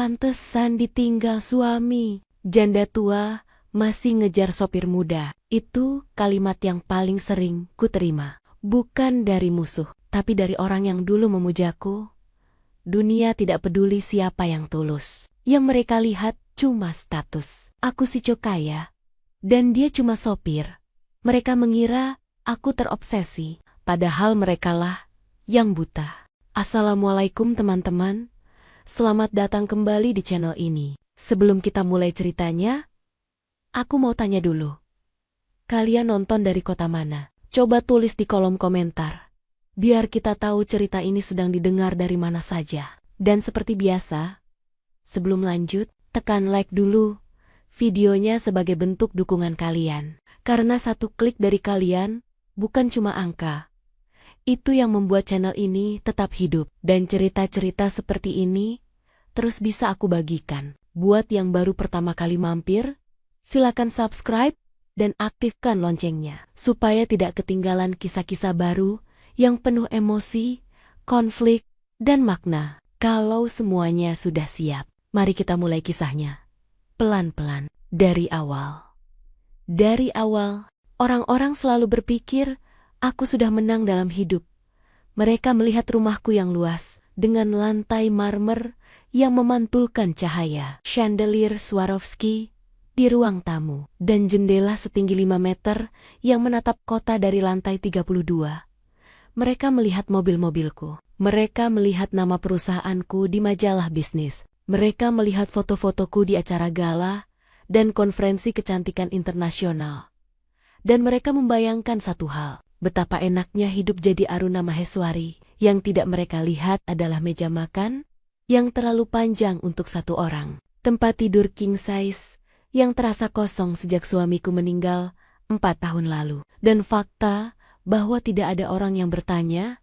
pantesan ditinggal suami. Janda tua masih ngejar sopir muda. Itu kalimat yang paling sering ku terima. Bukan dari musuh, tapi dari orang yang dulu memujaku. Dunia tidak peduli siapa yang tulus. Yang mereka lihat cuma status. Aku si kaya, dan dia cuma sopir. Mereka mengira aku terobsesi, padahal merekalah yang buta. Assalamualaikum teman-teman. Selamat datang kembali di channel ini. Sebelum kita mulai ceritanya, aku mau tanya dulu. Kalian nonton dari kota mana? Coba tulis di kolom komentar. Biar kita tahu cerita ini sedang didengar dari mana saja. Dan seperti biasa, sebelum lanjut, tekan like dulu videonya sebagai bentuk dukungan kalian. Karena satu klik dari kalian, bukan cuma angka. Itu yang membuat channel ini tetap hidup. Dan cerita-cerita seperti ini terus bisa aku bagikan. Buat yang baru pertama kali mampir, silakan subscribe dan aktifkan loncengnya. Supaya tidak ketinggalan kisah-kisah baru yang penuh emosi, konflik, dan makna. Kalau semuanya sudah siap, mari kita mulai kisahnya. Pelan-pelan, dari awal. Dari awal, orang-orang selalu berpikir aku sudah menang dalam hidup. Mereka melihat rumahku yang luas, dengan lantai marmer yang memantulkan cahaya, chandelier Swarovski di ruang tamu, dan jendela setinggi 5 meter yang menatap kota dari lantai 32. Mereka melihat mobil-mobilku. Mereka melihat nama perusahaanku di majalah bisnis. Mereka melihat foto-fotoku di acara gala dan konferensi kecantikan internasional. Dan mereka membayangkan satu hal, betapa enaknya hidup jadi Aruna Maheswari. Yang tidak mereka lihat adalah meja makan yang terlalu panjang untuk satu orang. Tempat tidur king size yang terasa kosong sejak suamiku meninggal 4 tahun lalu. Dan fakta bahwa tidak ada orang yang bertanya,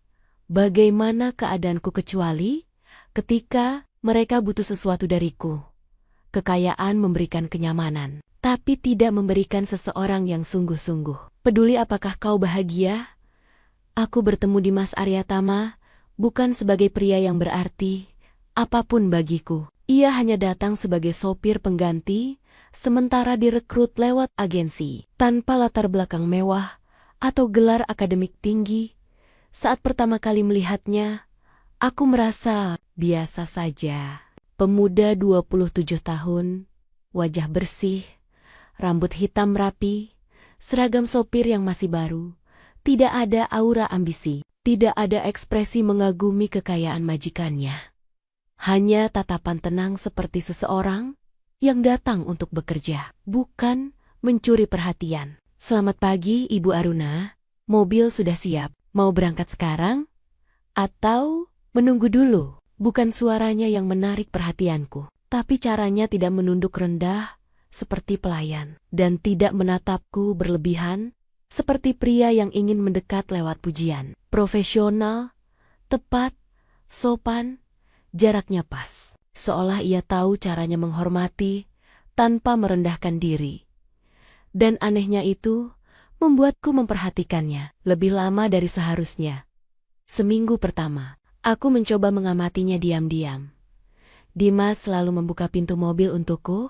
bagaimana keadaanku kecuali ketika mereka butuh sesuatu dariku. Kekayaan memberikan kenyamanan, tapi tidak memberikan seseorang yang sungguh-sungguh. Peduli apakah kau bahagia? Aku bertemu Dimas Aryatama bukan sebagai pria yang berarti apapun bagiku. Ia hanya datang sebagai sopir pengganti, sementara direkrut lewat agensi, tanpa latar belakang mewah atau gelar akademik tinggi. Saat pertama kali melihatnya, aku merasa biasa saja. Pemuda 27 tahun, wajah bersih, rambut hitam rapi, seragam sopir yang masih baru. Tidak ada aura ambisi, tidak ada ekspresi mengagumi kekayaan majikannya. Hanya tatapan tenang seperti seseorang yang datang untuk bekerja, bukan mencuri perhatian. Selamat pagi, Ibu Aruna. Mobil sudah siap. Mau berangkat sekarang? Atau menunggu dulu? Bukan suaranya yang menarik perhatianku, tapi caranya tidak menunduk rendah seperti pelayan, dan tidak menatapku berlebihan seperti pria yang ingin mendekat lewat pujian. Profesional, tepat, sopan, jaraknya pas. Seolah ia tahu caranya menghormati tanpa merendahkan diri. Dan anehnya itu membuatku memperhatikannya lebih lama dari seharusnya. Seminggu pertama, aku mencoba mengamatinya diam-diam. Dimas selalu membuka pintu mobil untukku,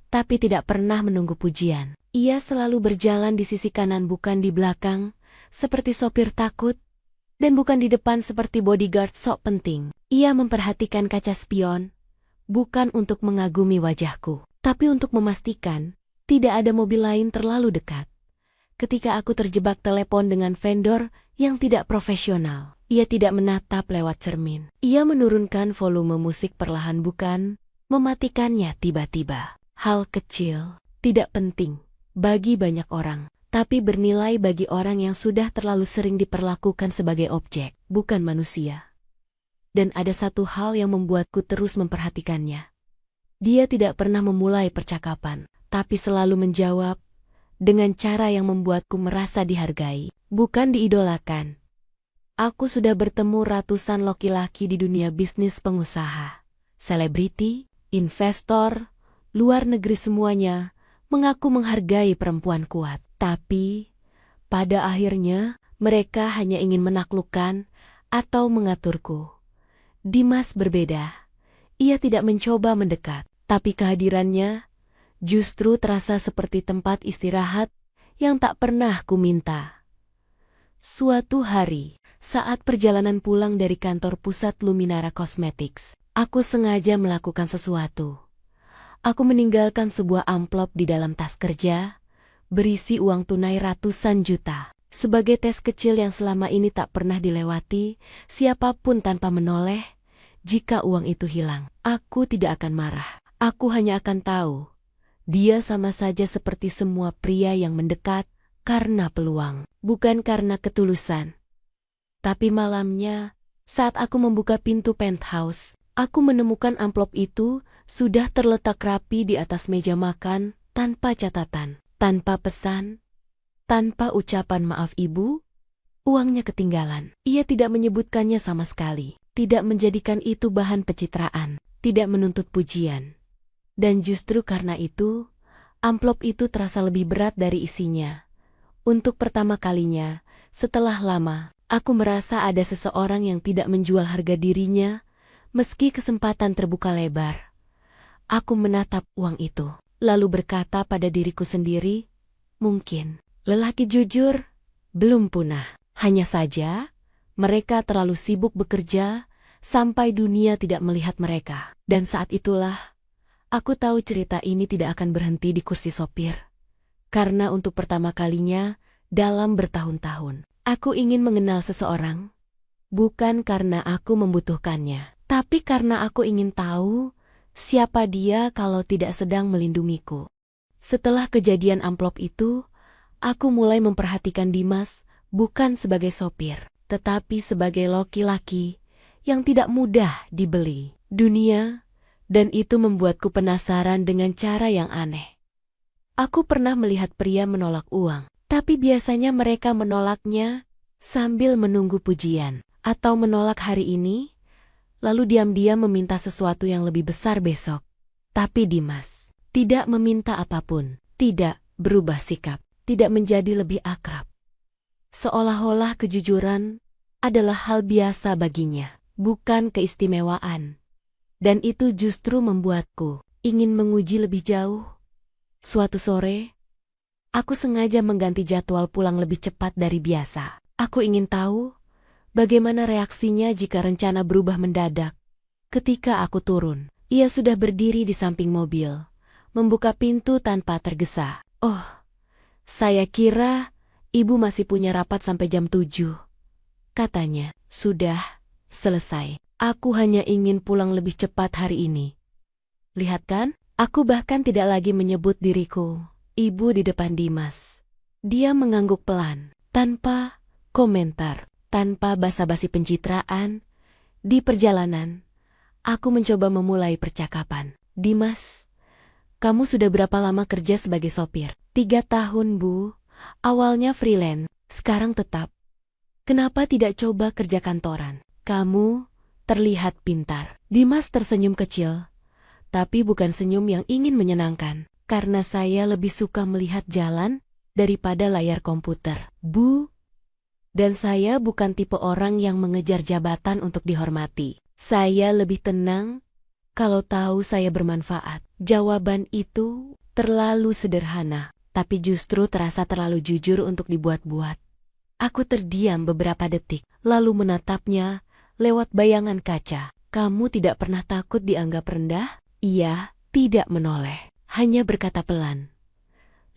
tapi tidak pernah menunggu pujian. Ia selalu berjalan di sisi kanan bukan di belakang, seperti sopir takut, dan bukan di depan seperti bodyguard sok penting. Ia memperhatikan kaca spion, bukan untuk mengagumi wajahku, tapi untuk memastikan tidak ada mobil lain terlalu dekat. Ketika aku terjebak telepon dengan vendor yang tidak profesional, ia tidak menatap lewat cermin. Ia menurunkan volume musik perlahan bukan mematikannya tiba-tiba. Hal kecil, tidak penting bagi banyak orang, tapi bernilai bagi orang yang sudah terlalu sering diperlakukan sebagai objek, bukan manusia. Dan ada satu hal yang membuatku terus memperhatikannya. Dia tidak pernah memulai percakapan, tapi selalu menjawab dengan cara yang membuatku merasa dihargai, bukan diidolakan. Aku sudah bertemu ratusan laki-laki di dunia bisnis pengusaha, selebriti, investor, luar negeri semuanya mengaku menghargai perempuan kuat. Tapi, pada akhirnya, mereka hanya ingin menaklukkan atau mengaturku. Dimas berbeda. Ia tidak mencoba mendekat, tapi kehadirannya justru terasa seperti tempat istirahat yang tak pernah kuminta. Suatu hari, saat perjalanan pulang dari kantor pusat Luminara Cosmetics, aku sengaja melakukan sesuatu. Aku meninggalkan sebuah amplop di dalam tas kerja, berisi uang tunai ratusan juta. Sebagai tes kecil yang selama ini tak pernah dilewati, siapapun tanpa menoleh, jika uang itu hilang, aku tidak akan marah. Aku hanya akan tahu, dia sama saja seperti semua pria yang mendekat karena peluang, bukan karena ketulusan. Tapi malamnya, saat aku membuka pintu penthouse, aku menemukan amplop itu sudah terletak rapi di atas meja makan, tanpa catatan, tanpa pesan, tanpa ucapan maaf ibu. Uangnya ketinggalan. Ia tidak menyebutkannya sama sekali, tidak menjadikan itu bahan pencitraan, tidak menuntut pujian. Dan justru karena itu, amplop itu terasa lebih berat dari isinya. Untuk pertama kalinya, setelah lama, aku merasa ada seseorang yang tidak menjual harga dirinya, meski kesempatan terbuka lebar. Aku menatap uang itu, lalu berkata pada diriku sendiri, mungkin lelaki jujur belum punah. Hanya saja, mereka terlalu sibuk bekerja sampai dunia tidak melihat mereka. Dan saat itulah, aku tahu cerita ini tidak akan berhenti di kursi sopir. Karena untuk pertama kalinya dalam bertahun-tahun, aku ingin mengenal seseorang. Bukan karena aku membutuhkannya, tapi karena aku ingin tahu siapa dia kalau tidak sedang melindungiku. Setelah kejadian amplop itu, aku mulai memperhatikan Dimas bukan sebagai sopir, tetapi sebagai laki-laki yang tidak mudah dibeli dunia, dan itu membuatku penasaran dengan cara yang aneh. Aku pernah melihat pria menolak uang, tapi biasanya mereka menolaknya sambil menunggu pujian, atau menolak hari ini, lalu diam-diam meminta sesuatu yang lebih besar besok. Tapi Dimas tidak meminta apapun, tidak berubah sikap, tidak menjadi lebih akrab. Seolah-olah kejujuran adalah hal biasa baginya, bukan keistimewaan. Dan itu justru membuatku ingin menguji lebih jauh. Suatu sore, aku sengaja mengganti jadwal pulang lebih cepat dari biasa. Aku ingin tahu bagaimana reaksinya jika rencana berubah mendadak. Ketika aku turun, ia sudah berdiri di samping mobil, membuka pintu tanpa tergesa. Oh, saya kira ibu masih punya rapat sampai jam 7. Katanya, sudah selesai. Aku hanya ingin pulang lebih cepat hari ini. Lihat kan, aku bahkan tidak lagi menyebut diriku ibu di depan Dimas. Dia mengangguk pelan, tanpa komentar, tanpa basa-basi pencitraan. Di perjalanan, aku mencoba memulai percakapan. Dimas, kamu sudah berapa lama kerja sebagai sopir? 3 tahun, Bu. Awalnya freelance, sekarang tetap. Kenapa tidak coba kerja kantoran? Kamu terlihat pintar. Dimas tersenyum kecil, tapi bukan senyum yang ingin menyenangkan, karena saya lebih suka melihat jalan daripada layar komputer, Bu. Dan saya bukan tipe orang yang mengejar jabatan untuk dihormati. Saya lebih tenang kalau tahu saya bermanfaat. Jawaban itu terlalu sederhana, tapi justru terasa terlalu jujur untuk dibuat-buat. Aku terdiam beberapa detik, lalu menatapnya lewat bayangan kaca. Kamu tidak pernah takut dianggap rendah? Ia tidak menoleh, hanya berkata pelan.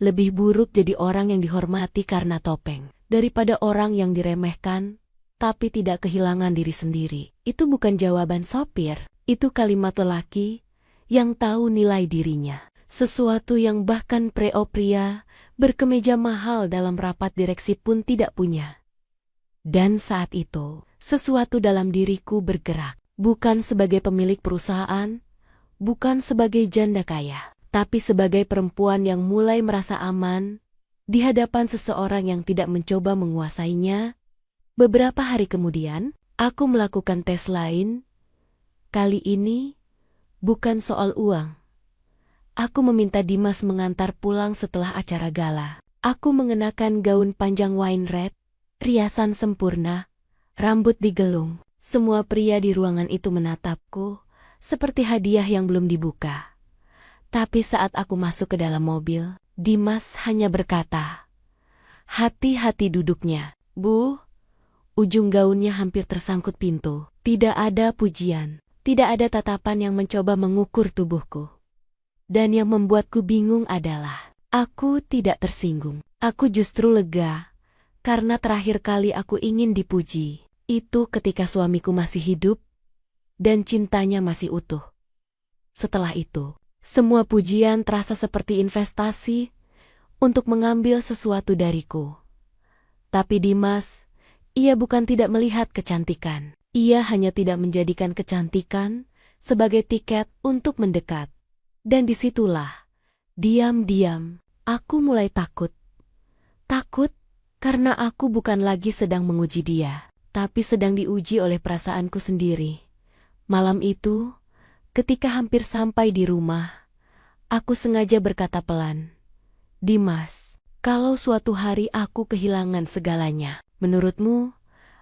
Lebih buruk jadi orang yang dihormati karena topeng, daripada orang yang diremehkan, tapi tidak kehilangan diri sendiri. Itu bukan jawaban sopir, itu kalimat lelaki yang tahu nilai dirinya. Sesuatu yang bahkan pria berkemeja mahal dalam rapat direksi pun tidak punya. Dan saat itu, sesuatu dalam diriku bergerak, bukan sebagai pemilik perusahaan, bukan sebagai janda kaya, tapi sebagai perempuan yang mulai merasa aman di hadapan seseorang yang tidak mencoba menguasainya. Beberapa hari kemudian, aku melakukan tes lain. Kali ini, bukan soal uang. Aku meminta Dimas mengantar pulang setelah acara gala. Aku mengenakan gaun panjang wine red, riasan sempurna, rambut digelung. Semua pria di ruangan itu menatapku, seperti hadiah yang belum dibuka. Tapi saat aku masuk ke dalam mobil, Dimas hanya berkata, "Hati-hati duduknya, Bu." Ujung gaunnya hampir tersangkut pintu. Tidak ada pujian, tidak ada tatapan yang mencoba mengukur tubuhku. Dan yang membuatku bingung adalah, aku tidak tersinggung. Aku justru lega, karena terakhir kali aku ingin dipuji, itu ketika suamiku masih hidup, dan cintanya masih utuh. Setelah itu, semua pujian terasa seperti investasi untuk mengambil sesuatu dariku. Tapi Dimas, ia bukan tidak melihat kecantikan. Ia hanya tidak menjadikan kecantikan sebagai tiket untuk mendekat. Dan disitulah, diam-diam, aku mulai takut. Takut karena aku bukan lagi sedang menguji dia, tapi sedang diuji oleh perasaanku sendiri. Malam itu, ketika hampir sampai di rumah, aku sengaja berkata pelan, "Dimas, kalau suatu hari aku kehilangan segalanya, menurutmu,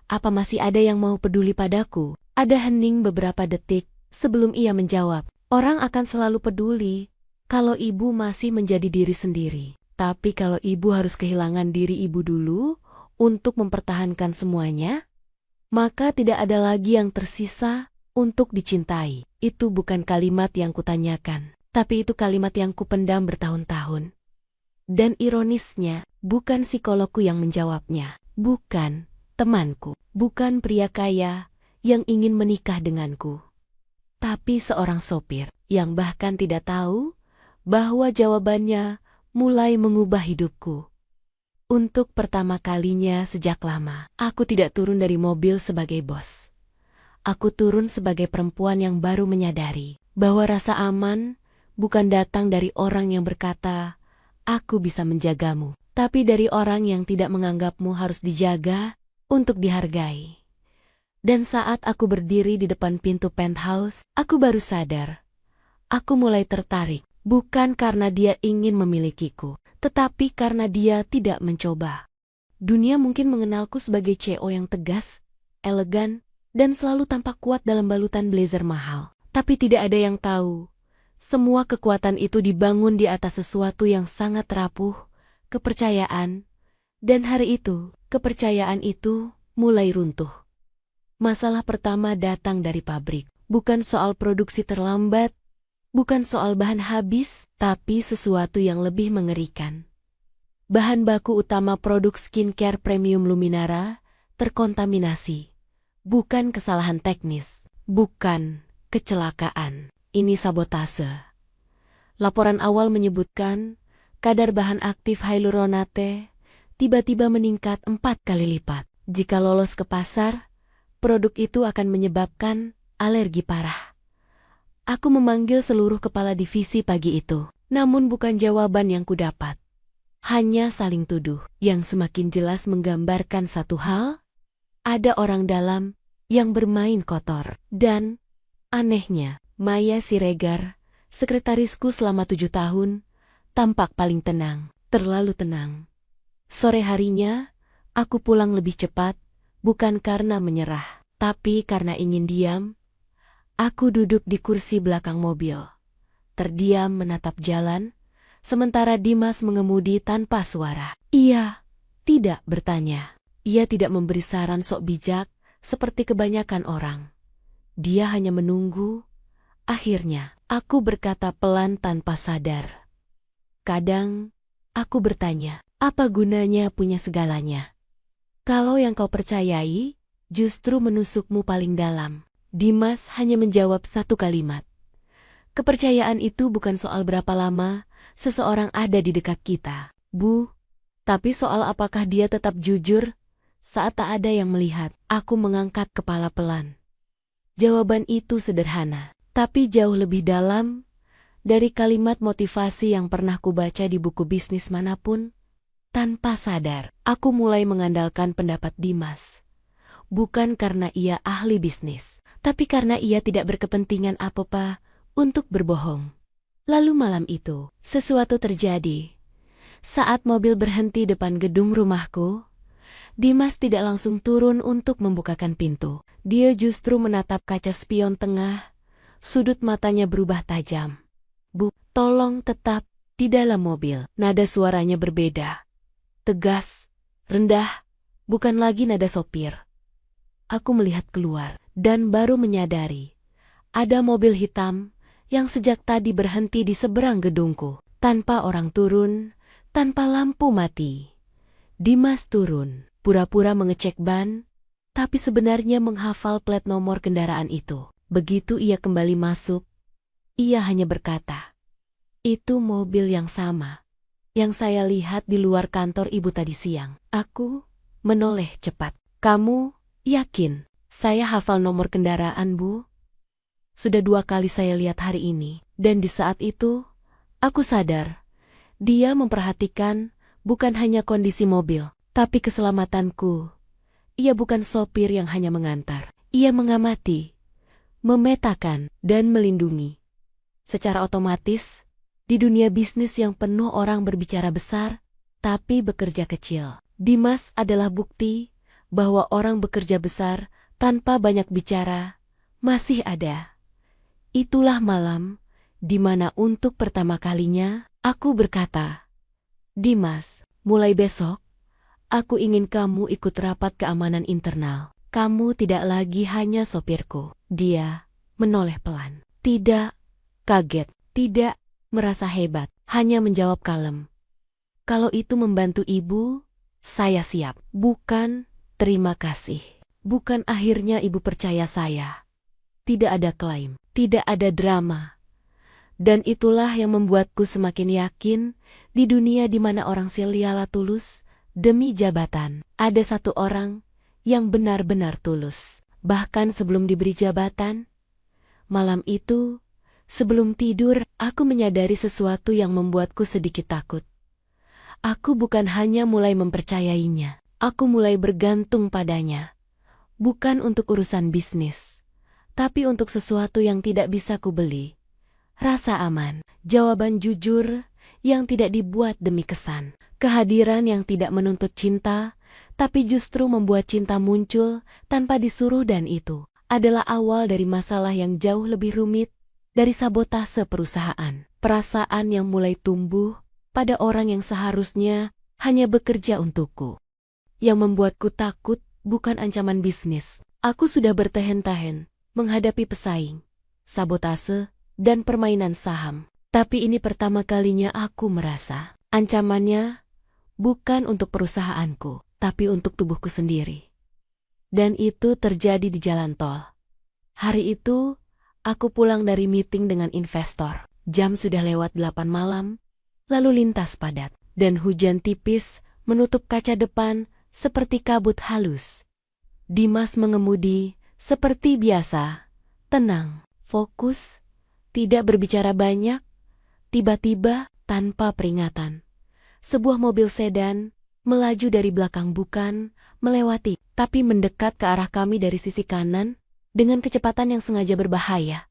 apa masih ada yang mau peduli padaku?" Ada hening beberapa detik sebelum ia menjawab, "Orang akan selalu peduli kalau ibu masih menjadi diri sendiri. Tapi kalau ibu harus kehilangan diri ibu dulu untuk mempertahankan semuanya, maka tidak ada lagi yang tersisa untuk dicintai." Itu bukan kalimat yang kutanyakan, tapi itu kalimat yang kupendam bertahun-tahun. Dan ironisnya, bukan psikologku yang menjawabnya, bukan temanku, bukan pria kaya yang ingin menikah denganku, tapi seorang sopir yang bahkan tidak tahu bahwa jawabannya mulai mengubah hidupku. Untuk pertama kalinya sejak lama, aku tidak turun dari mobil sebagai bos. Aku turun sebagai perempuan yang baru menyadari bahwa rasa aman bukan datang dari orang yang berkata, "Aku bisa menjagamu," tapi dari orang yang tidak menganggapmu harus dijaga untuk dihargai. Dan saat aku berdiri di depan pintu penthouse, aku baru sadar. Aku mulai tertarik, bukan karena dia ingin memilikiku, tetapi karena dia tidak mencoba. Dunia mungkin mengenalku sebagai CEO yang tegas, elegan, dan selalu tampak kuat dalam balutan blazer mahal. Tapi tidak ada yang tahu, semua kekuatan itu dibangun di atas sesuatu yang sangat rapuh, kepercayaan. Dan hari itu, kepercayaan itu mulai runtuh. Masalah pertama datang dari pabrik. Bukan soal produksi terlambat, bukan soal bahan habis, tapi sesuatu yang lebih mengerikan. Bahan baku utama produk skincare premium Luminara terkontaminasi. Bukan kesalahan teknis, bukan kecelakaan. Ini sabotase. Laporan awal menyebutkan kadar bahan aktif hyaluronate tiba-tiba meningkat 4 kali lipat. Jika lolos ke pasar, produk itu akan menyebabkan alergi parah. Aku memanggil seluruh kepala divisi pagi itu, namun bukan jawaban yang kudapat. Hanya saling tuduh yang semakin jelas menggambarkan satu hal, ada orang dalam yang bermain kotor. Dan, anehnya, Maya Siregar, sekretarisku selama 7 tahun, tampak paling tenang, terlalu tenang. Sore harinya, aku pulang lebih cepat, bukan karena menyerah, tapi karena ingin diam. Aku duduk di kursi belakang mobil, terdiam menatap jalan, sementara Dimas mengemudi tanpa suara. Ia tidak bertanya, ia tidak memberi saran sok bijak, seperti kebanyakan orang. Dia hanya menunggu. Akhirnya, aku berkata pelan tanpa sadar. Kadang, aku bertanya, apa gunanya punya segalanya? Kalau yang kau percayai, justru menusukmu paling dalam. Dimas hanya menjawab satu kalimat. Kepercayaan itu bukan soal berapa lama seseorang ada di dekat kita, Bu, tapi soal apakah dia tetap jujur saat tak ada yang melihat. Aku mengangkat kepala pelan. Jawaban itu sederhana, tapi jauh lebih dalam dari kalimat motivasi yang pernah kubaca di buku bisnis manapun. Tanpa sadar, aku mulai mengandalkan pendapat Dimas. Bukan karena ia ahli bisnis, tapi karena ia tidak berkepentingan apa-apa untuk berbohong. Lalu malam itu, sesuatu terjadi. Saat mobil berhenti depan gedung rumahku, Dimas tidak langsung turun untuk membukakan pintu. Dia justru menatap kaca spion tengah, Sudut matanya berubah tajam. Bu, tolong tetap di dalam mobil. Nada suaranya berbeda. Tegas, rendah, bukan lagi nada sopir. Aku melihat keluar dan baru menyadari ada mobil hitam yang sejak tadi berhenti di seberang gedungku. Tanpa orang turun, tanpa lampu mati. Dimas turun, pura-pura mengecek ban, tapi sebenarnya menghafal plat nomor kendaraan itu. Begitu ia kembali masuk, ia hanya berkata, "Itu mobil yang sama yang saya lihat di luar kantor ibu tadi siang." Aku menoleh cepat. "Kamu yakin saya hafal nomor kendaraan, Bu? Sudah 2 kali saya lihat hari ini." Dan di saat itu, aku sadar, dia memperhatikan bukan hanya kondisi mobil, tapi keselamatanku. Ia bukan sopir yang hanya mengantar. Ia mengamati, memetakan, dan melindungi. Secara otomatis, di dunia bisnis yang penuh orang berbicara besar, tapi bekerja kecil, Dimas adalah bukti bahwa orang bekerja besar tanpa banyak bicara masih ada. Itulah malam di mana untuk pertama kalinya aku berkata, "Dimas, mulai besok, aku ingin kamu ikut rapat keamanan internal. Kamu tidak lagi hanya sopirku." Dia menoleh pelan. Tidak kaget, tidak merasa hebat, hanya menjawab kalem. "Kalau itu membantu ibu, saya siap." Bukan terima kasih. Bukan akhirnya ibu percaya saya. Tidak ada klaim, tidak ada drama. Dan itulah yang membuatku semakin yakin di dunia di mana orang silihlah tulus demi jabatan. Ada satu orang yang benar-benar tulus. Bahkan sebelum diberi jabatan, malam itu, sebelum tidur, aku menyadari sesuatu yang membuatku sedikit takut. Aku bukan hanya mulai mempercayainya, aku mulai bergantung padanya. Bukan untuk urusan bisnis, tapi untuk sesuatu yang tidak bisa kubeli. Rasa aman, jawaban jujur yang tidak dibuat demi kesan, kehadiran yang tidak menuntut cinta, tapi justru membuat cinta muncul tanpa disuruh, dan itu adalah awal dari masalah yang jauh lebih rumit dari sabotase perusahaan. Perasaan yang mulai tumbuh pada orang yang seharusnya hanya bekerja untukku. Yang membuatku takut bukan ancaman bisnis. Aku sudah bertahan-tahan menghadapi pesaing, sabotase, dan permainan saham. Tapi ini pertama kalinya aku merasa ancamannya bukan untuk perusahaanku, tapi untuk tubuhku sendiri. Dan itu terjadi di jalan tol. Hari itu, aku pulang dari meeting dengan investor. Jam sudah lewat 8 malam, lalu lintas padat, dan hujan tipis menutup kaca depan seperti kabut halus. Dimas mengemudi seperti biasa, tenang, fokus, tidak berbicara banyak. Tiba-tiba, tanpa peringatan, sebuah mobil sedan melaju dari belakang, bukan melewati, tapi mendekat ke arah kami dari sisi kanan dengan kecepatan yang sengaja berbahaya.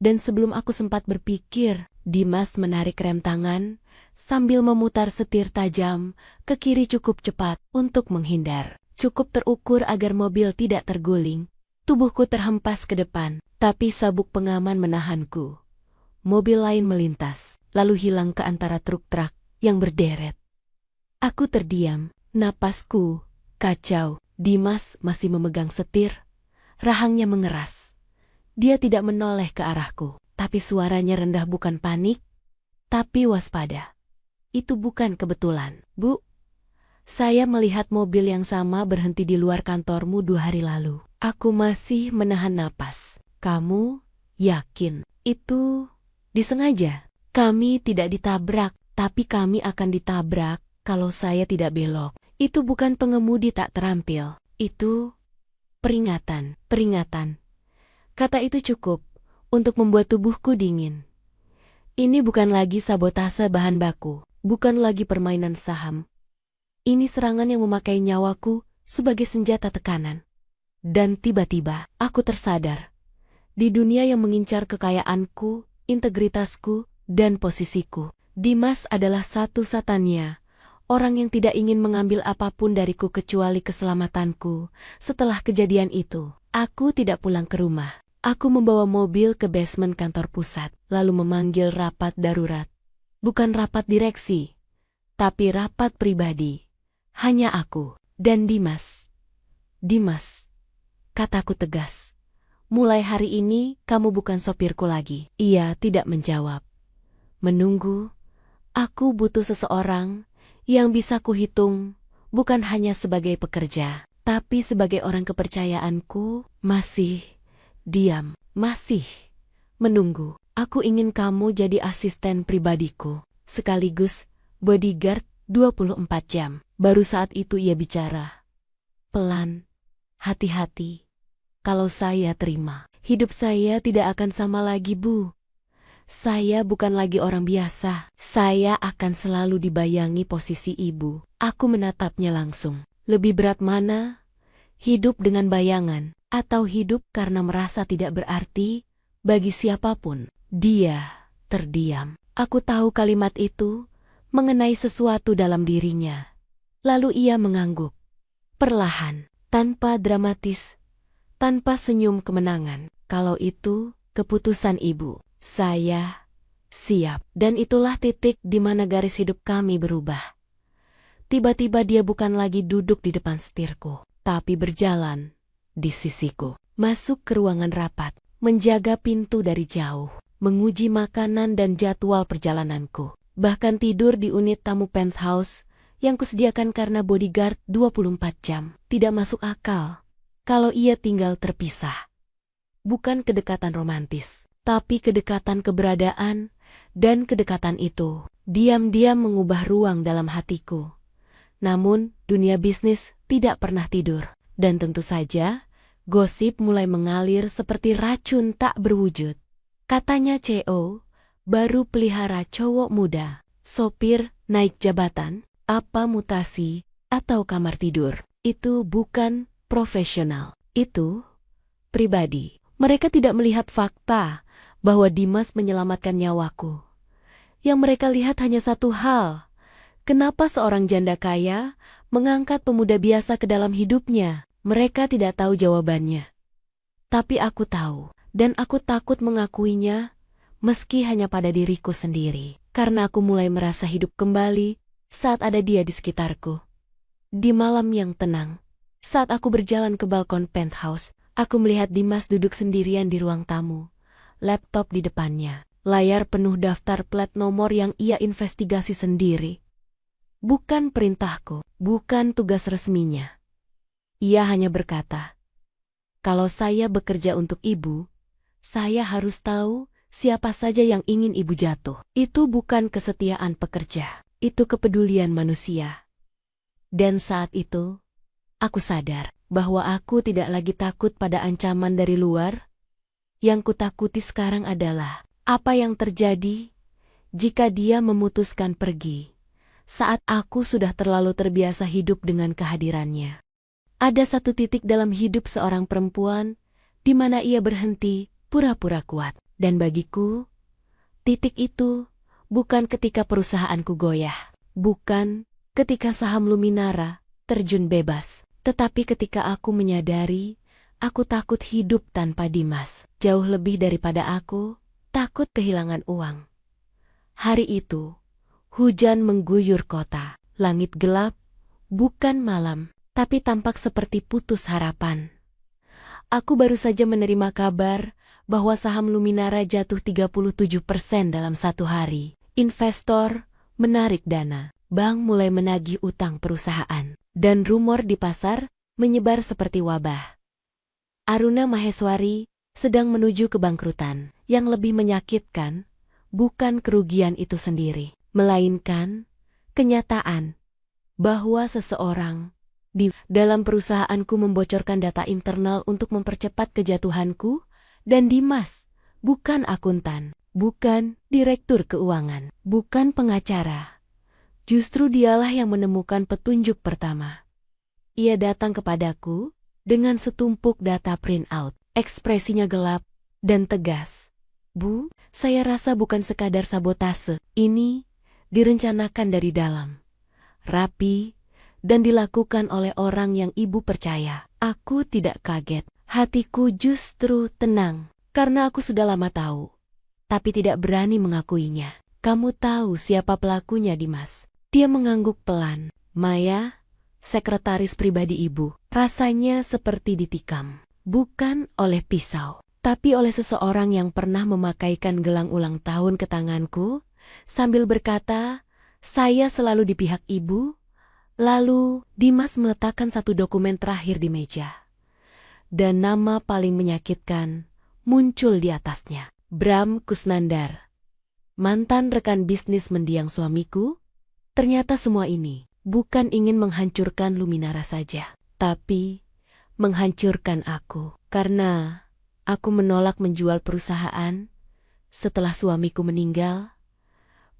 Dan sebelum aku sempat berpikir, Dimas menarik rem tangan sambil memutar setir tajam ke kiri cukup cepat untuk menghindar. Cukup terukur agar mobil tidak terguling. Tubuhku terhempas ke depan, tapi sabuk pengaman menahanku. Mobil lain melintas, lalu hilang ke antara truk-truk yang berderet. Aku terdiam, napasku kacau. Dimas masih memegang setir, rahangnya mengeras. Dia tidak menoleh ke arahku, tapi suaranya rendah, bukan panik, tapi waspada. "Itu bukan kebetulan, Bu. Saya melihat mobil yang sama berhenti di luar kantormu 2 hari lalu." Aku masih menahan napas. "Kamu yakin itu disengaja?" "Kami tidak ditabrak, tapi kami akan ditabrak kalau saya tidak belok." "Itu bukan pengemudi tak terampil, itu peringatan." "Peringatan." Kata itu cukup untuk membuat tubuhku dingin. Ini bukan lagi sabotase bahan baku, bukan lagi permainan saham. Ini serangan yang memakai nyawaku sebagai senjata tekanan. Dan tiba-tiba, aku tersadar. Di dunia yang mengincar kekayaanku, integritasku, dan posisiku, Dimas adalah satu-satunya orang yang tidak ingin mengambil apapun dariku kecuali keselamatanku. Setelah kejadian itu, aku tidak pulang ke rumah. Aku membawa mobil ke basement kantor pusat, lalu memanggil rapat darurat. Bukan rapat direksi, tapi rapat pribadi. Hanya aku dan Dimas. Dimas, kataku tegas. Mulai hari ini kamu bukan sopirku lagi. Ia tidak menjawab. Menunggu, aku butuh seseorang yang bisa kuhitung bukan hanya sebagai pekerja, tapi sebagai orang kepercayaanku. Masih diam, masih menunggu. Aku ingin kamu jadi asisten pribadiku, sekaligus bodyguard 24 jam. Baru saat itu ia bicara. Pelan, hati-hati. Kalau saya terima, hidup saya tidak akan sama lagi, Bu. Saya bukan lagi orang biasa. Saya akan selalu dibayangi posisi ibu. Aku menatapnya langsung. Lebih berat mana? Hidup dengan bayangan, atau hidup karena merasa tidak berarti bagi siapapun? Dia terdiam. Aku tahu kalimat itu mengenai sesuatu dalam dirinya. Lalu ia mengangguk. Perlahan, tanpa dramatis, tanpa senyum kemenangan. Kalau itu keputusan ibu, saya siap. Dan itulah titik di mana garis hidup kami berubah. Tiba-tiba dia bukan lagi duduk di depan setirku, tapi berjalan di sisiku. Masuk ke ruangan rapat, menjaga pintu dari jauh, menguji makanan dan jadwal perjalananku. Bahkan tidur di unit tamu penthouse yang kusediakan karena bodyguard 24 jam. Tidak masuk akal kalau ia tinggal terpisah. Bukan kedekatan romantis, tapi kedekatan keberadaan, dan kedekatan itu diam-diam mengubah ruang dalam hatiku. Namun, dunia bisnis tidak pernah tidur, dan tentu saja, gosip mulai mengalir seperti racun tak berwujud. Katanya CEO, baru pelihara cowok muda, sopir, naik jabatan, apa mutasi, atau kamar tidur. Itu bukan profesional, itu pribadi. Mereka tidak melihat fakta bahwa Dimas menyelamatkan nyawaku. Yang mereka lihat hanya satu hal. Kenapa seorang janda kaya mengangkat pemuda biasa ke dalam hidupnya? Mereka tidak tahu jawabannya. Tapi aku tahu, dan aku takut mengakuinya, meski hanya pada diriku sendiri. Karena aku mulai merasa hidup kembali saat ada dia di sekitarku. Di malam yang tenang, saat aku berjalan ke balkon penthouse, aku melihat Dimas duduk sendirian di ruang tamu, laptop di depannya, layar penuh daftar plat nomor yang ia investigasi sendiri. Bukan perintahku, bukan tugas resminya. Ia hanya berkata, kalau saya bekerja untuk ibu, saya harus tahu siapa saja yang ingin ibu jatuh. Itu bukan kesetiaan pekerja, itu kepedulian manusia. Dan saat itu, aku sadar bahwa aku tidak lagi takut pada ancaman dari luar. Yang kutakuti sekarang adalah apa yang terjadi jika dia memutuskan pergi saat aku sudah terlalu terbiasa hidup dengan kehadirannya. Ada satu titik dalam hidup seorang perempuan di mana ia berhenti pura-pura kuat. Dan bagiku, titik itu bukan ketika perusahaanku goyah, bukan ketika saham Luminara terjun bebas, tetapi ketika aku menyadari aku takut hidup tanpa Dimas, jauh lebih daripada aku takut kehilangan uang. Hari itu, hujan mengguyur kota, langit gelap, bukan malam, tapi tampak seperti putus harapan. Aku baru saja menerima kabar bahwa saham Luminara jatuh 37% dalam satu hari. Investor menarik dana, bank mulai menagih utang perusahaan, dan rumor di pasar menyebar seperti wabah. Aruna Maheswari sedang menuju kebangkrutan. Yang lebih menyakitkan bukan kerugian itu sendiri, melainkan kenyataan bahwa seseorang di dalam perusahaanku membocorkan data internal untuk mempercepat kejatuhanku, dan Dimas bukan akuntan, bukan direktur keuangan, bukan pengacara. Justru dialah yang menemukan petunjuk pertama. Ia datang kepadaku dengan setumpuk data printout, ekspresinya gelap dan tegas. Bu, saya rasa bukan sekadar sabotase, ini direncanakan dari dalam, rapi, dan dilakukan oleh orang yang ibu percaya. Aku tidak kaget, Hatiku justru tenang, karena aku sudah lama tahu, tapi tidak berani mengakuinya. Kamu tahu siapa pelakunya, Dimas? Dia mengangguk pelan. Maya, sekretaris pribadi ibu. Rasanya seperti ditikam. Bukan oleh pisau, tapi oleh seseorang yang pernah memakaikan gelang ulang tahun ke tanganku, sambil berkata, saya selalu di pihak ibu. Lalu, Dimas meletakkan satu dokumen terakhir di meja. Dan nama paling menyakitkan muncul di atasnya. Bram Kusnandar, mantan rekan bisnis mendiang suamiku. Ternyata semua ini bukan ingin menghancurkan Luminara saja, tapi menghancurkan aku. Karena aku menolak menjual perusahaan setelah suamiku meninggal.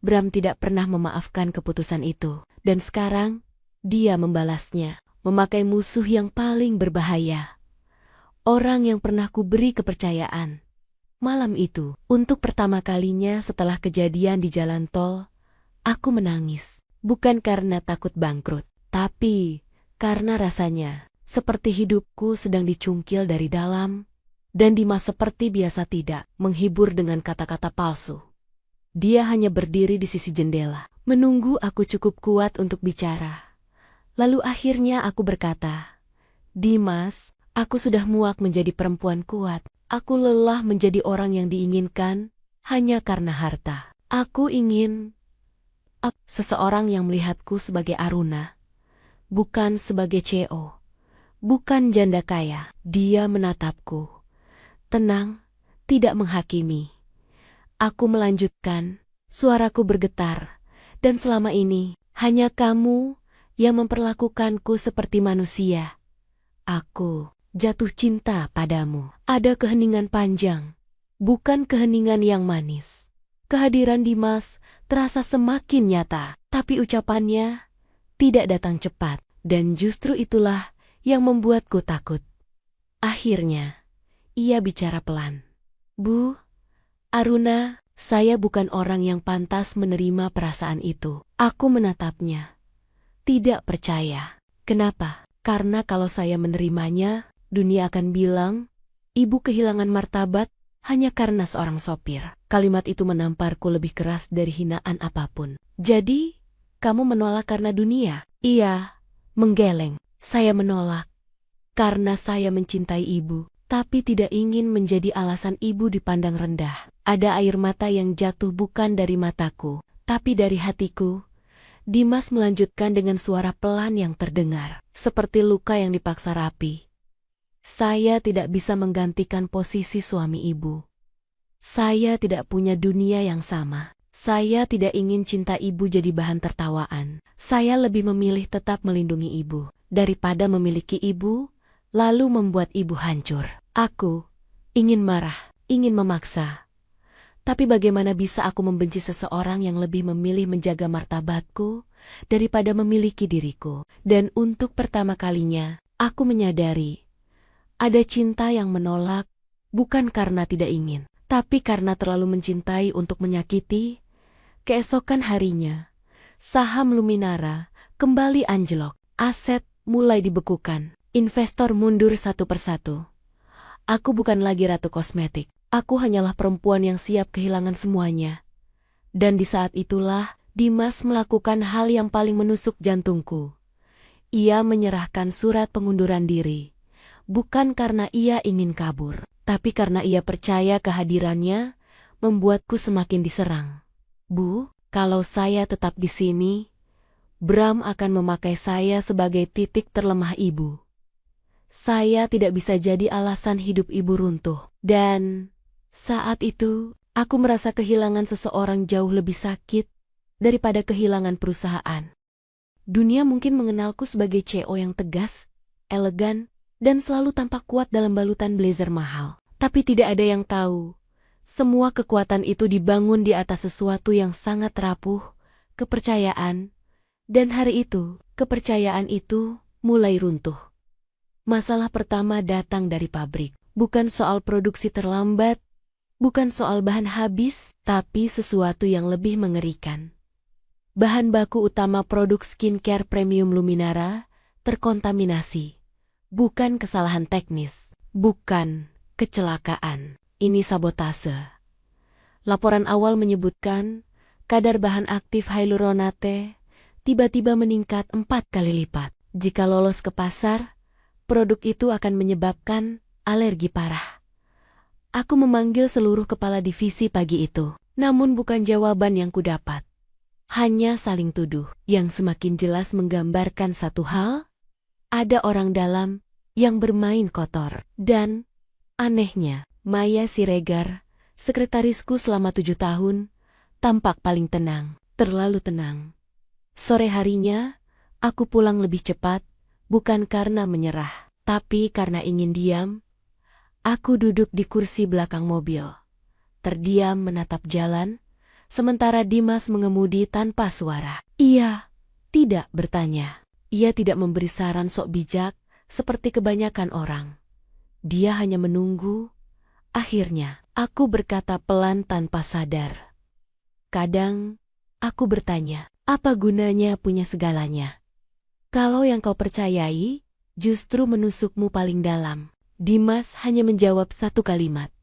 Bram tidak pernah memaafkan keputusan itu. Dan sekarang, dia membalasnya, memakai musuh yang paling berbahaya. Orang yang pernah kuberi kepercayaan. Malam itu, untuk pertama kalinya setelah kejadian di jalan tol, aku menangis. Bukan karena takut bangkrut, tapi karena rasanya seperti hidupku sedang dicungkil dari dalam, dan Dimas seperti biasa tidak menghibur dengan kata-kata palsu. Dia hanya berdiri di sisi jendela, menunggu aku cukup kuat untuk bicara. Lalu akhirnya aku berkata, Dimas, aku sudah muak menjadi perempuan kuat. Aku lelah menjadi orang yang diinginkan hanya karena harta. Aku ingin seseorang yang melihatku sebagai Aruna, bukan sebagai CEO, bukan janda kaya. Dia menatapku, tenang, tidak menghakimi. Aku melanjutkan, suaraku bergetar, dan selama ini hanya kamu yang memperlakukanku seperti manusia. Aku jatuh cinta padamu. Ada keheningan panjang, bukan keheningan yang manis. Kehadiran Dimas terasa semakin nyata, tapi ucapannya tidak datang cepat, dan justru itulah yang membuatku takut. Akhirnya, ia bicara pelan. Bu, Aruna, saya bukan orang yang pantas menerima perasaan itu. Aku menatapnya, tidak percaya. Kenapa? Karena kalau saya menerimanya, dunia akan bilang, ibu kehilangan martabat hanya karena seorang sopir. Kalimat itu menamparku lebih keras dari hinaan apapun. Jadi, kamu menolak karena dunia? Iya, menggeleng. Saya menolak karena saya mencintai ibu, tapi tidak ingin menjadi alasan ibu dipandang rendah. Ada air mata yang jatuh bukan dari mataku, tapi dari hatiku. Dimas melanjutkan dengan suara pelan yang terdengar, seperti luka yang dipaksa rapi. Saya tidak bisa menggantikan posisi suami ibu. Saya tidak punya dunia yang sama. Saya tidak ingin cinta ibu jadi bahan tertawaan. Saya lebih memilih tetap melindungi ibu, daripada memiliki ibu, lalu membuat ibu hancur. Aku ingin marah, ingin memaksa. Tapi bagaimana bisa aku membenci seseorang yang lebih memilih menjaga martabatku daripada memiliki diriku? Dan untuk pertama kalinya, aku menyadari, ada cinta yang menolak, bukan karena tidak ingin, tapi karena terlalu mencintai untuk menyakiti. Keesokan harinya, saham Luminara kembali anjlok, aset mulai dibekukan, investor mundur satu persatu. Aku bukan lagi ratu kosmetik. Aku hanyalah perempuan yang siap kehilangan semuanya. Dan di saat itulah, Dimas melakukan hal yang paling menusuk jantungku. Ia menyerahkan surat pengunduran diri. Bukan karena ia ingin kabur, tapi karena ia percaya kehadirannya membuatku semakin diserang. Bu, kalau saya tetap di sini, Bram akan memakai saya sebagai titik terlemah ibu. Saya tidak bisa jadi alasan hidup ibu runtuh. Dan saat itu, aku merasa kehilangan seseorang jauh lebih sakit daripada kehilangan perusahaan. Dunia mungkin mengenalku sebagai CEO yang tegas, elegan, dan selalu tampak kuat dalam balutan blazer mahal. Tapi tidak ada yang tahu, semua kekuatan itu dibangun di atas sesuatu yang sangat rapuh, kepercayaan. Dan hari itu, kepercayaan itu mulai runtuh. Masalah pertama datang dari pabrik. Bukan soal produksi terlambat, bukan soal bahan habis, tapi sesuatu yang lebih mengerikan. Bahan baku utama produk skincare premium Luminara terkontaminasi. Bukan kesalahan teknis, Bukan kecelakaan, ini sabotase. Laporan awal menyebutkan kadar bahan aktif hyaluronate tiba-tiba meningkat 4 kali lipat. Jika lolos ke pasar, produk itu akan menyebabkan alergi parah. Aku memanggil seluruh kepala divisi pagi itu, namun bukan jawaban yang kudapat. Hanya saling tuduh, yang semakin jelas menggambarkan satu hal, ada orang dalam yang bermain kotor. Dan, anehnya, Maya Siregar, sekretarisku selama 7 tahun, tampak paling tenang, terlalu tenang. Sore harinya, aku pulang lebih cepat, bukan karena menyerah, tapi karena ingin diam. Aku duduk di kursi belakang mobil, terdiam menatap jalan, sementara Dimas mengemudi tanpa suara. Ia tidak bertanya. Ia tidak memberi saran sok bijak seperti kebanyakan orang. Dia hanya menunggu. Akhirnya, aku berkata pelan tanpa sadar. Kadang, aku bertanya, apa gunanya punya segalanya? Kalau yang kau percayai, justru menusukmu paling dalam. Dimas hanya menjawab satu kalimat.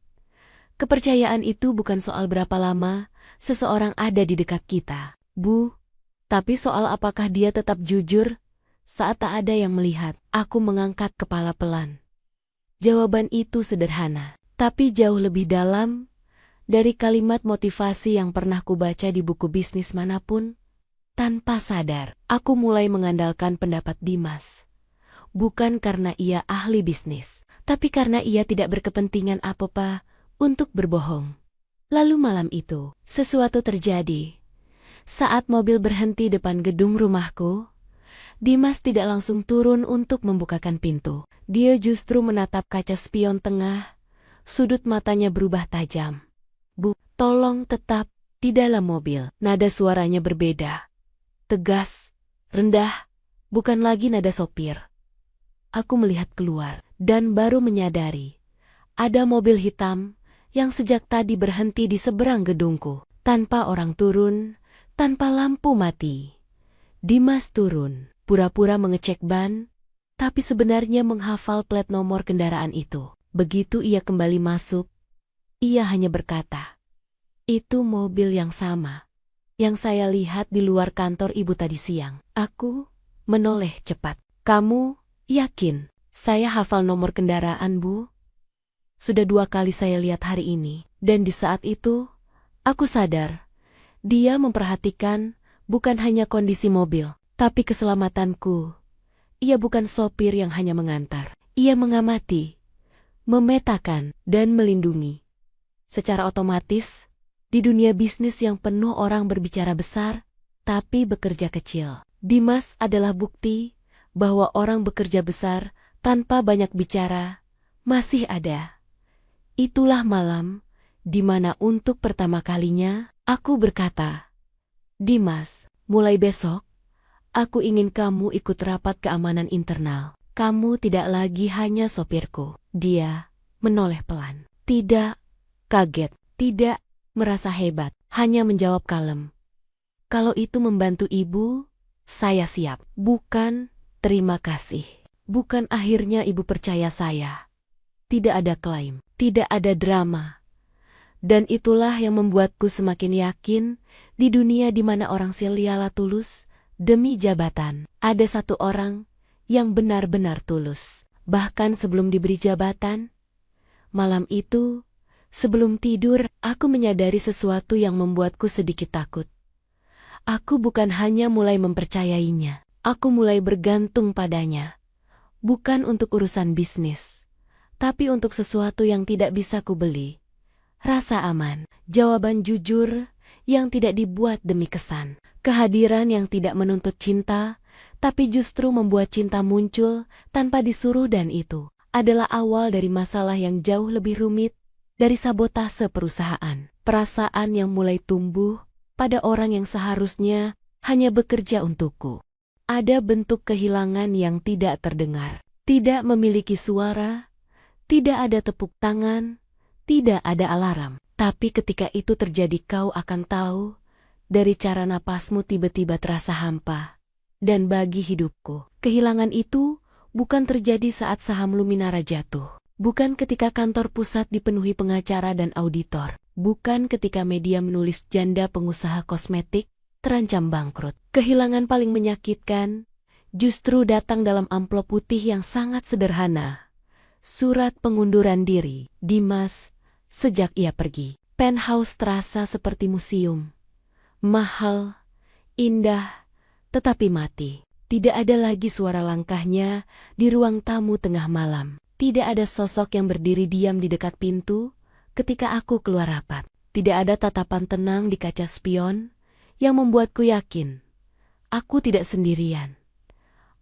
Kepercayaan itu bukan soal berapa lama seseorang ada di dekat kita, Bu. Tapi soal apakah dia tetap jujur saat tak ada yang melihat. Aku mengangkat kepala pelan. Jawaban itu sederhana, tapi jauh lebih dalam dari kalimat motivasi yang pernah kubaca di buku bisnis manapun. Tanpa sadar, aku mulai mengandalkan pendapat Dimas. Bukan karena ia ahli bisnis, tapi karena ia tidak berkepentingan apa-apa untuk berbohong. Lalu malam itu, sesuatu terjadi. Saat mobil berhenti depan gedung rumahku, Dimas tidak langsung turun untuk membukakan pintu. Dia justru menatap kaca spion tengah, sudut matanya berubah tajam. Bu, tolong tetap di dalam mobil. Nada suaranya berbeda. Tegas, rendah, bukan lagi nada sopir. Aku melihat keluar, dan baru menyadari. Ada mobil hitam yang sejak tadi berhenti di seberang gedungku. Tanpa orang turun, tanpa lampu mati. Dimas turun, pura-pura mengecek ban, tapi sebenarnya menghafal plat nomor kendaraan itu. Begitu ia kembali masuk, ia hanya berkata, "Itu mobil yang sama yang saya lihat di luar kantor ibu tadi siang." Aku menoleh cepat. "Kamu yakin saya hafal nomor kendaraan, Bu? Sudah 2 kali saya lihat hari ini." Dan di saat itu, aku sadar, dia memperhatikan bukan hanya kondisi mobil, tapi keselamatanku. Ia bukan sopir yang hanya mengantar. Ia mengamati, memetakan, dan melindungi. Secara otomatis, di dunia bisnis yang penuh orang berbicara besar, tapi bekerja kecil, Dimas adalah bukti bahwa orang bekerja besar tanpa banyak bicara masih ada. Itulah malam di mana untuk pertama kalinya aku berkata, "Dimas, mulai besok, aku ingin kamu ikut rapat keamanan internal. Kamu tidak lagi hanya sopirku." Dia menoleh pelan. Tidak kaget, tidak merasa hebat, hanya menjawab kalem. "Kalau itu membantu ibu, saya siap." Bukan terima kasih. Bukan akhirnya ibu percaya saya. Tidak ada klaim, tidak ada drama. Dan itulah yang membuatku semakin yakin di dunia di mana orang silihlah tulus demi jabatan. Ada satu orang yang benar-benar tulus. Bahkan sebelum diberi jabatan, malam itu, sebelum tidur, aku menyadari sesuatu yang membuatku sedikit takut. Aku bukan hanya mulai mempercayainya. Aku mulai bergantung padanya. Bukan untuk urusan bisnis, tapi untuk sesuatu yang tidak bisa kubeli. Rasa aman, jawaban jujur yang tidak dibuat demi kesan. Kehadiran yang tidak menuntut cinta, tapi justru membuat cinta muncul tanpa disuruh, dan itu adalah awal dari masalah yang jauh lebih rumit dari sabotase perusahaan. Perasaan yang mulai tumbuh pada orang yang seharusnya hanya bekerja untukku. Ada bentuk kehilangan yang tidak terdengar, tidak memiliki suara, tidak ada tepuk tangan, tidak ada alarm. Tapi ketika itu terjadi, kau akan tahu dari cara napasmu tiba-tiba terasa hampa. Dan bagi hidupku, kehilangan itu bukan terjadi saat saham Luminara jatuh. Bukan ketika kantor pusat dipenuhi pengacara dan auditor. Bukan ketika media menulis janda pengusaha kosmetik terancam bangkrut. Kehilangan paling menyakitkan justru datang dalam amplop putih yang sangat sederhana. Surat pengunduran diri Dimas sejak ia pergi. Penthouse terasa seperti museum. Mahal, indah, tetapi mati. Tidak ada lagi suara langkahnya di ruang tamu tengah malam. Tidak ada sosok yang berdiri diam di dekat pintu ketika aku keluar rapat. Tidak ada tatapan tenang di kaca spion yang membuatku yakin aku tidak sendirian.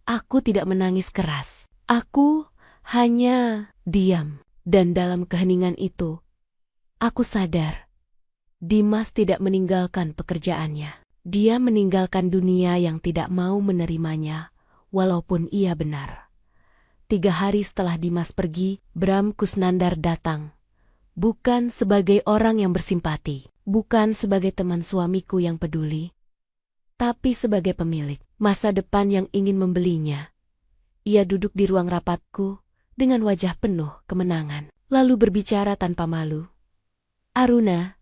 Aku tidak menangis keras. Aku hanya diam. Dan dalam keheningan itu, aku sadar Dimas tidak meninggalkan pekerjaannya. Dia meninggalkan dunia yang tidak mau menerimanya, walaupun ia benar. 3 hari setelah Dimas pergi, Bram Kusnandar datang. Bukan sebagai orang yang bersimpati, bukan sebagai teman suamiku yang peduli, tapi sebagai pemilik masa depan yang ingin membelinya. Ia duduk di ruang rapatku dengan wajah penuh kemenangan, lalu berbicara tanpa malu. "Aruna,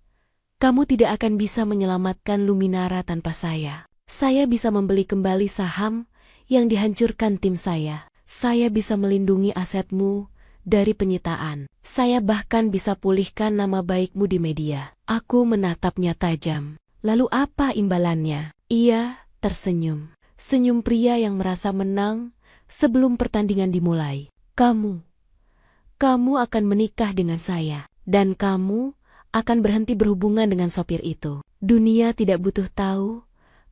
kamu tidak akan bisa menyelamatkan Luminara tanpa saya. Saya bisa membeli kembali saham yang dihancurkan tim saya. Saya bisa melindungi asetmu dari penyitaan. Saya bahkan bisa pulihkan nama baikmu di media." Aku menatapnya tajam. "Lalu apa imbalannya?" Ia tersenyum. Senyum pria yang merasa menang sebelum pertandingan dimulai. Kamu akan menikah dengan saya. Dan kamu akan berhenti berhubungan dengan sopir itu. Dunia tidak butuh tahu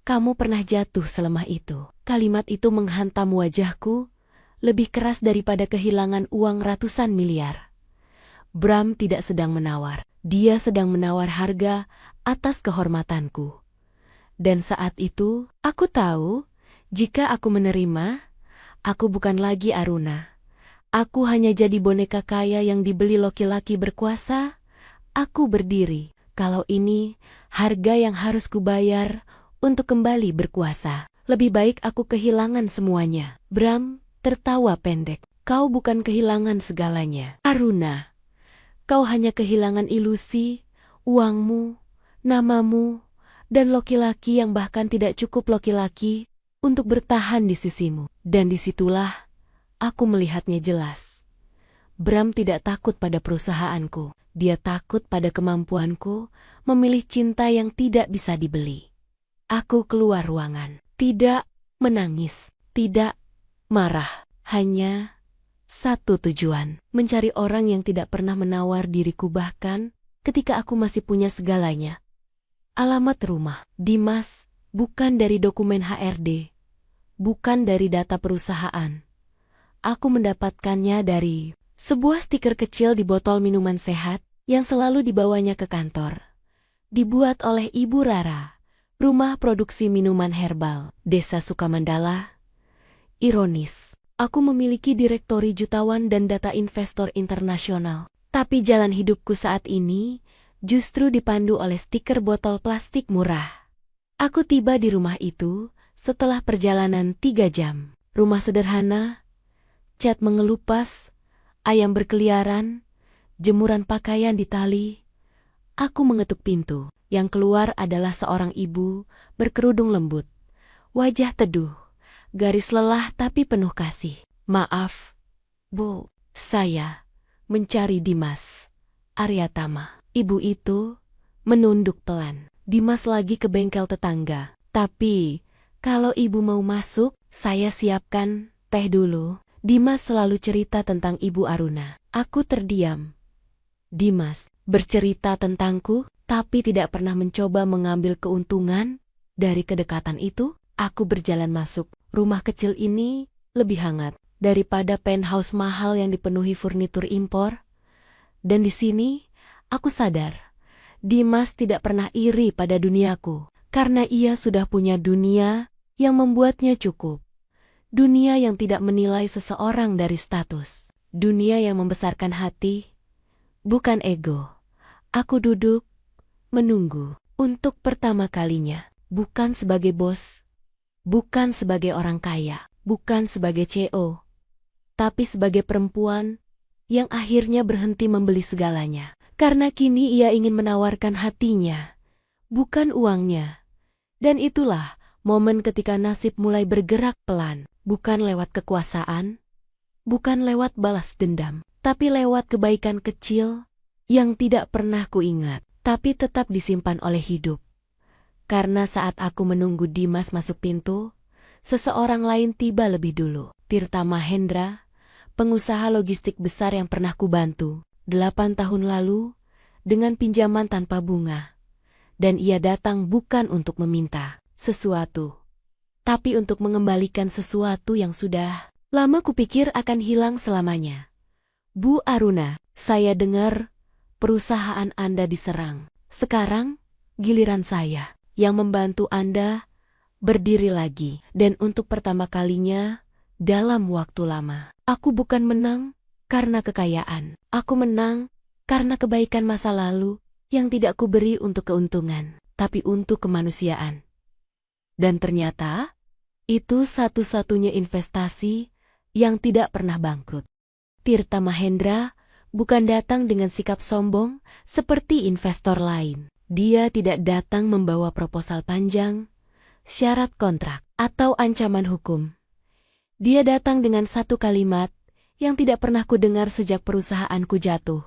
kamu pernah jatuh selemah itu." Kalimat itu menghantam wajahku lebih keras daripada kehilangan uang ratusan miliar. Bram tidak sedang menawar. Dia sedang menawar harga atas kehormatanku. Dan saat itu, aku tahu jika aku menerima, aku bukan lagi Aruna. Aku hanya jadi boneka kaya yang dibeli laki-laki berkuasa. Aku berdiri. Kalau ini harga yang harus kubayar untuk kembali berkuasa, lebih baik aku kehilangan semuanya. Bram tertawa pendek. "Kau bukan kehilangan segalanya, Aruna. Kau hanya kehilangan ilusi, uangmu, namamu, dan laki-laki yang bahkan tidak cukup laki-laki untuk bertahan di sisimu." Dan disitulah aku melihatnya jelas. Bram tidak takut pada perusahaanku. Dia takut pada kemampuanku memilih cinta yang tidak bisa dibeli. Aku keluar ruangan. Tidak menangis, tidak marah. Hanya satu tujuan. Mencari orang yang tidak pernah menawar diriku bahkan ketika aku masih punya segalanya. Alamat rumah Dimas bukan dari dokumen HRD. Bukan dari data perusahaan. Aku mendapatkannya dari sebuah stiker kecil di botol minuman sehat yang selalu dibawanya ke kantor. Dibuat oleh Ibu Rara, rumah produksi minuman herbal, Desa Sukamandala. Ironis, aku memiliki direktori jutawan dan data investor internasional. Tapi jalan hidupku saat ini justru dipandu oleh stiker botol plastik murah. Aku tiba di rumah itu setelah perjalanan 3 jam. Rumah sederhana, cat mengelupas, ayam berkeliaran, jemuran pakaian di tali. Aku mengetuk pintu. Yang keluar adalah seorang ibu berkerudung lembut. Wajah teduh, garis lelah tapi penuh kasih. "Maaf, Bu, saya mencari Dimas Aryatama." Ibu itu menunduk pelan. "Dimas lagi ke bengkel tetangga. Tapi kalau ibu mau masuk, saya siapkan teh dulu." Dimas selalu cerita tentang Ibu Aruna. Aku terdiam. Dimas bercerita tentangku, tapi tidak pernah mencoba mengambil keuntungan dari kedekatan itu. Aku berjalan masuk. Rumah kecil ini lebih hangat daripada penthouse mahal yang dipenuhi furnitur impor. Dan di sini, aku sadar, Dimas tidak pernah iri pada duniaku, karena ia sudah punya dunia yang membuatnya cukup. Dunia yang tidak menilai seseorang dari status. Dunia yang membesarkan hati, bukan ego. Aku duduk, menunggu, untuk pertama kalinya. Bukan sebagai bos, bukan sebagai orang kaya, bukan sebagai CEO, tapi sebagai perempuan yang akhirnya berhenti membeli segalanya. Karena kini ia ingin menawarkan hatinya, bukan uangnya. Dan itulah momen ketika nasib mulai bergerak pelan, bukan lewat kekuasaan, bukan lewat balas dendam, tapi lewat kebaikan kecil yang tidak pernah kuingat, tapi tetap disimpan oleh hidup. Karena saat aku menunggu Dimas masuk pintu, seseorang lain tiba lebih dulu. Tirta Mahendra, pengusaha logistik besar yang pernah kubantu 8 tahun lalu dengan pinjaman tanpa bunga. Dan ia datang bukan untuk meminta sesuatu, tapi untuk mengembalikan sesuatu yang sudah lama kupikir akan hilang selamanya. Bu Aruna, saya dengar perusahaan Anda diserang. Sekarang giliran saya yang membantu Anda berdiri lagi. Dan untuk pertama kalinya dalam waktu lama, aku bukan menang karena kekayaan. Aku menang karena kebaikan masa lalu yang tidak kuberi untuk keuntungan, tapi untuk kemanusiaan. Dan ternyata, itu satu-satunya investasi yang tidak pernah bangkrut. Tirta Mahendra bukan datang dengan sikap sombong seperti investor lain. Dia tidak datang membawa proposal panjang, syarat kontrak, atau ancaman hukum. Dia datang dengan satu kalimat yang tidak pernah kudengar sejak perusahaanku jatuh.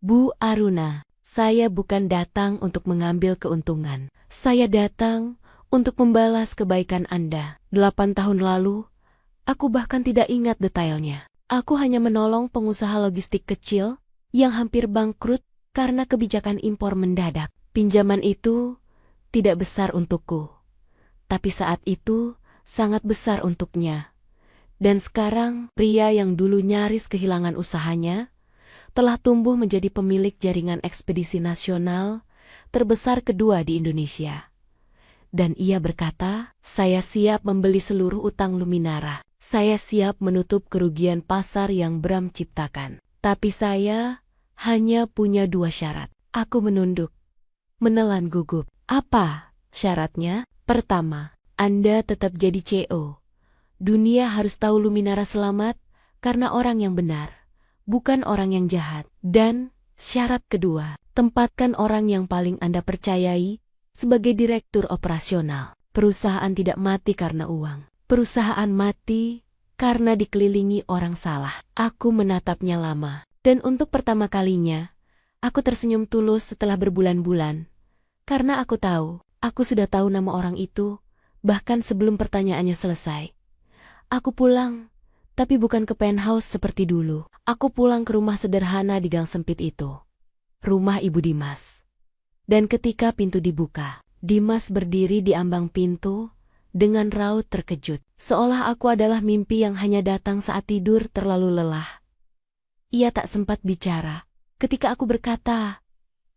Bu Aruna, saya bukan datang untuk mengambil keuntungan. Saya datang untuk membalas kebaikan Anda. 8 tahun lalu, aku bahkan tidak ingat detailnya. Aku hanya menolong pengusaha logistik kecil yang hampir bangkrut karena kebijakan impor mendadak. Pinjaman itu tidak besar untukku, tapi saat itu sangat besar untuknya. Dan sekarang, pria yang dulu nyaris kehilangan usahanya telah tumbuh menjadi pemilik jaringan ekspedisi nasional terbesar kedua di Indonesia. Dan ia berkata, saya siap membeli seluruh utang Luminara. Saya siap menutup kerugian pasar yang Bram ciptakan. Tapi saya hanya punya 2 syarat. Aku menunduk, menelan gugup. Apa syaratnya? Pertama, Anda tetap jadi CEO. Dunia harus tahu Luminara selamat karena orang yang benar, bukan orang yang jahat. Dan syarat kedua, tempatkan orang yang paling Anda percayai sebagai direktur operasional. Perusahaan tidak mati karena uang. Perusahaan mati karena dikelilingi orang salah. Aku menatapnya lama. Dan untuk pertama kalinya, aku tersenyum tulus setelah berbulan-bulan. Karena aku tahu, aku sudah tahu nama orang itu, bahkan sebelum pertanyaannya selesai. Aku pulang, tapi bukan ke penthouse seperti dulu. Aku pulang ke rumah sederhana di gang sempit itu. Rumah Ibu Dimas. Dan ketika pintu dibuka, Dimas berdiri di ambang pintu dengan raut terkejut. Seolah aku adalah mimpi yang hanya datang saat tidur terlalu lelah. Ia tak sempat bicara. Ketika aku berkata,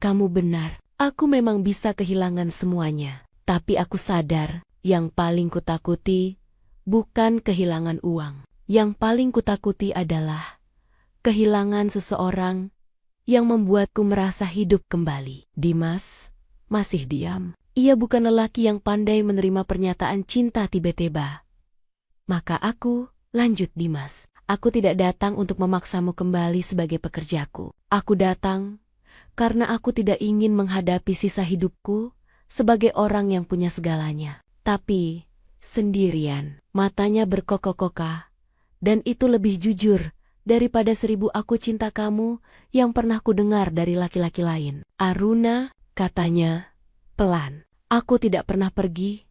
kamu benar, aku memang bisa kehilangan semuanya. Tapi aku sadar, yang paling kutakuti bukan kehilangan uang. Yang paling kutakuti adalah kehilangan seseorang yang membuatku merasa hidup kembali. Dimas masih diam. Ia bukan lelaki yang pandai menerima pernyataan cinta tiba-tiba. Maka aku, lanjut Dimas, aku tidak datang untuk memaksamu kembali sebagai pekerjaku. Aku datang karena aku tidak ingin menghadapi sisa hidupku sebagai orang yang punya segalanya. Tapi sendirian. Matanya berkokok-kokah, dan itu lebih jujur daripada 1000 aku cinta kamu yang pernah kudengar dari laki-laki lain. Aruna, katanya, pelan. Aku tidak pernah pergi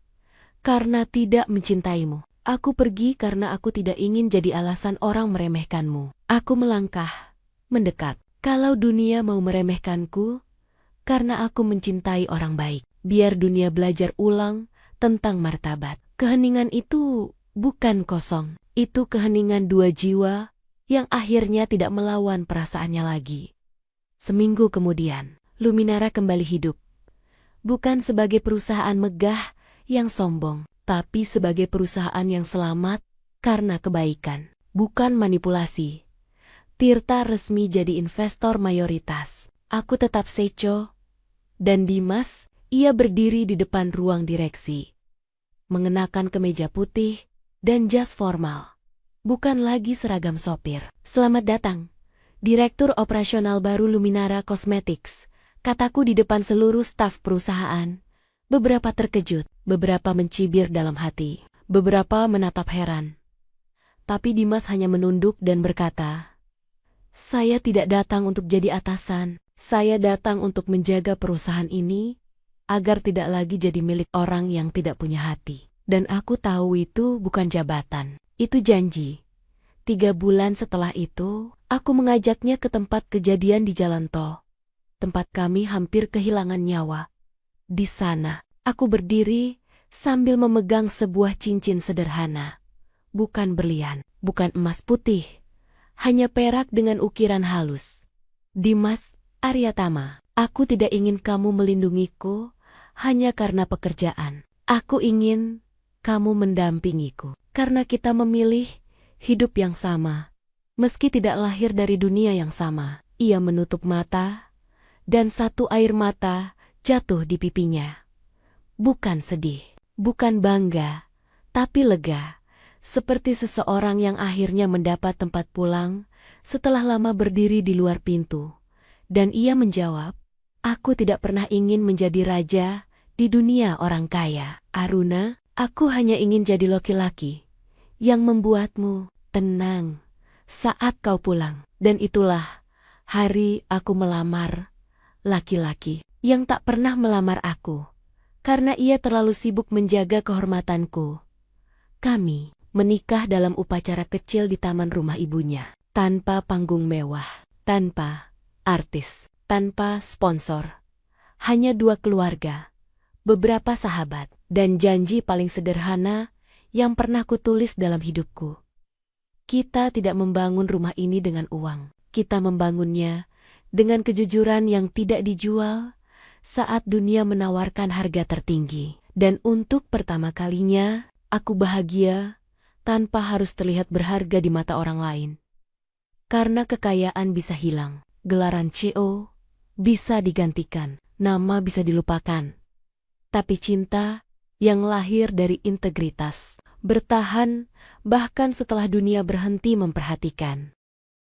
karena tidak mencintaimu. Aku pergi karena aku tidak ingin jadi alasan orang meremehkanmu. Aku melangkah, mendekat. Kalau dunia mau meremehkanku, karena aku mencintai orang baik. Biar dunia belajar ulang tentang martabat. Keheningan itu bukan kosong. Itu keheningan 2 jiwa yang akhirnya tidak melawan perasaannya lagi. Seminggu kemudian, Luminara kembali hidup. Bukan sebagai perusahaan megah yang sombong, tapi sebagai perusahaan yang selamat karena kebaikan, bukan manipulasi. Tirta resmi jadi investor mayoritas. Aku tetap Seco. Dan Dimas, ia berdiri di depan ruang direksi. Mengenakan kemeja putih dan jas formal. Bukan lagi seragam sopir. Selamat datang, Direktur operasional baru Luminara Cosmetics, kataku di depan seluruh staf perusahaan. Beberapa terkejut, beberapa mencibir dalam hati, beberapa menatap heran. Tapi Dimas hanya menunduk dan berkata, "Saya tidak datang untuk jadi atasan, saya datang untuk menjaga perusahaan ini, agar tidak lagi jadi milik orang yang tidak punya hati. Dan aku tahu itu bukan jabatan, itu janji." 3 bulan setelah itu, aku mengajaknya ke tempat kejadian di jalan tol. Tempat kami hampir kehilangan nyawa. Di sana, aku berdiri sambil memegang sebuah cincin sederhana. Bukan berlian, bukan emas putih, hanya perak dengan ukiran halus. "Dimas Aryatama, aku tidak ingin kamu melindungiku hanya karena pekerjaan. Aku ingin kamu mendampingiku, karena kita memilih hidup yang sama. Meski tidak lahir dari dunia yang sama." Ia menutup mata, dan satu air mata jatuh di pipinya. Bukan sedih, bukan bangga, tapi lega. Seperti seseorang yang akhirnya mendapat tempat pulang setelah lama berdiri di luar pintu. Dan ia menjawab, "Aku tidak pernah ingin menjadi raja di dunia orang kaya, Aruna. Aku hanya ingin jadi laki-laki yang membuatmu tenang saat kau pulang." Dan itulah hari aku melamar laki-laki yang tak pernah melamar aku, karena ia terlalu sibuk menjaga kehormatanku. Kami menikah dalam upacara kecil di taman rumah ibunya, tanpa panggung mewah, tanpa artis, tanpa sponsor. Hanya 2 keluarga, beberapa sahabat, dan janji paling sederhana yang pernah kutulis dalam hidupku. Kita tidak membangun rumah ini dengan uang. Kita membangunnya dengan kejujuran yang tidak dijual saat dunia menawarkan harga tertinggi. Dan untuk pertama kalinya, aku bahagia tanpa harus terlihat berharga di mata orang lain. Karena kekayaan bisa hilang, gelaran CEO bisa digantikan, nama bisa dilupakan. Tapi cinta yang lahir dari integritas, bertahan bahkan setelah dunia berhenti memperhatikan.